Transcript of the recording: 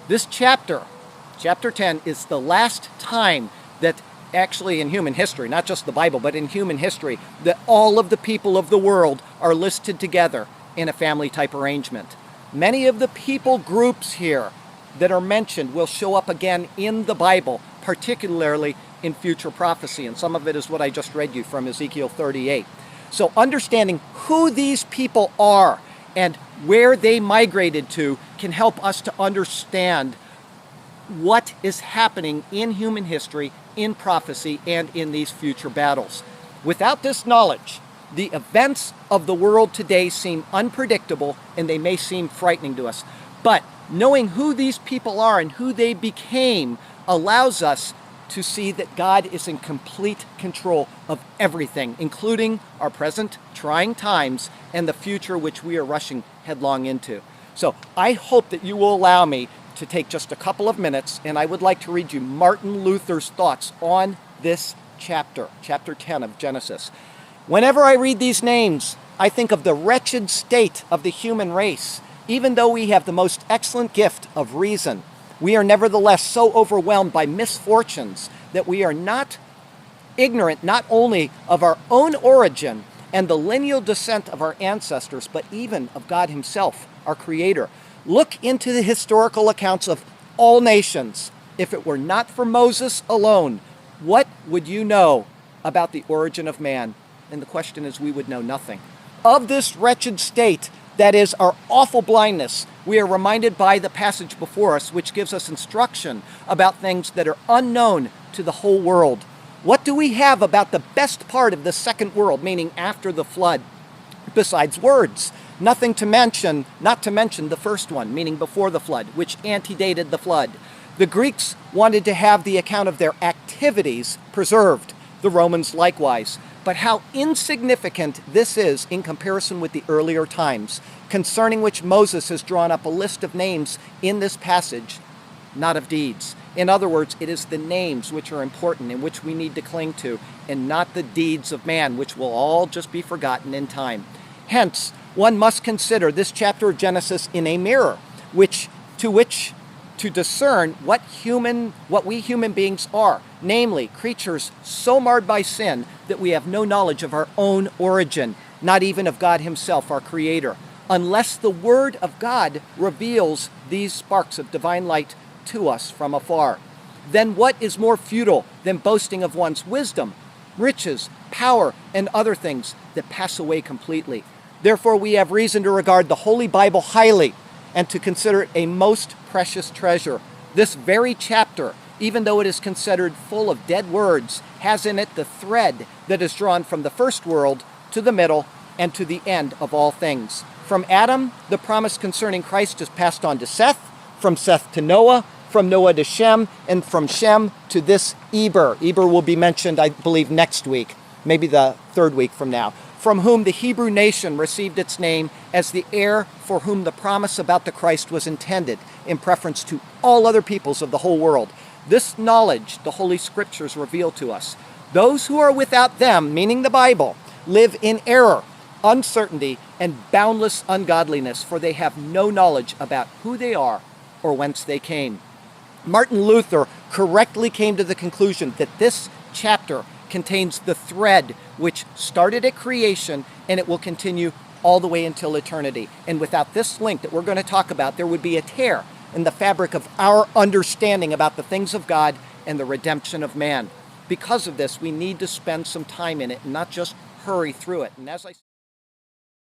This chapter 10, is the last time that actually in human history, not just the Bible, but in human history, that all of the people of the world are listed together in a family-type arrangement. Many of the people groups here that are mentioned will show up again in the Bible, particularly in future prophecy, and some of it is what I just read you from Ezekiel 38. So understanding who these people are and where they migrated to can help us to understand what is happening in human history, in prophecy, and in these future battles. Without this knowledge, the events of the world today seem unpredictable and they may seem frightening to us. But knowing who these people are and who they became allows us to see that God is in complete control of everything, including our present trying times and the future which we are rushing headlong into. So I hope that you will allow me to take just a couple of minutes, and I would like to read you Martin Luther's thoughts on this chapter 10 of Genesis. Whenever I read these names, I think of the wretched state of the human race. Even though we have the most excellent gift of reason, we are nevertheless so overwhelmed by misfortunes that we are not ignorant not only of our own origin and the lineal descent of our ancestors, but even of God himself, our Creator. Look into the historical accounts of all nations. If it were not for Moses alone, what would you know about the origin of man? And the question is, we would know nothing. Of this wretched state, that is our awful blindness, we are reminded by the passage before us, which gives us instruction about things that are unknown to the whole world. What do we have about the best part of the second world, meaning after the flood, besides words? Nothing to mention, not to mention the first one, meaning before the flood, which antedated the flood. The Greeks wanted to have the account of their activities preserved, the Romans likewise. But how insignificant this is in comparison with the earlier times, concerning which Moses has drawn up a list of names in this passage, not of deeds. In other words, it is the names which are important and which we need to cling to, and not the deeds of man, which will all just be forgotten in time. Hence, one must consider this chapter of Genesis in a mirror, to discern what we human beings are, namely creatures so marred by sin that we have no knowledge of our own origin, not even of God himself, our Creator, unless the Word of God reveals these sparks of divine light to us from afar. Then what is more futile than boasting of one's wisdom, riches, power, and other things that pass away completely? Therefore we have reason to regard the Holy Bible highly and to consider it a most precious treasure. This very chapter, even though it is considered full of dead words, has in it the thread that is drawn from the first world to the middle and to the end of all things. From Adam, the promise concerning Christ is passed on to Seth, from Seth to Noah, from Noah to Shem, and from Shem to this Eber. Eber will be mentioned, I believe, next week, maybe the third week from now, from whom the Hebrew nation received its name as the heir for whom the promise about the Christ was intended, in preference to all other peoples of the whole world. This knowledge the Holy Scriptures reveal to us. Those who are without them, meaning the Bible, live in error, uncertainty, and boundless ungodliness, for they have no knowledge about who they are or whence they came. Martin Luther correctly came to the conclusion that this chapter contains the thread which started at creation, and it will continue all the way until eternity. And without this link that we're going to talk about, there would be a tear in the fabric of our understanding about the things of God and the redemption of man. Because of this, we need to spend some time in it and not just hurry through it. And as I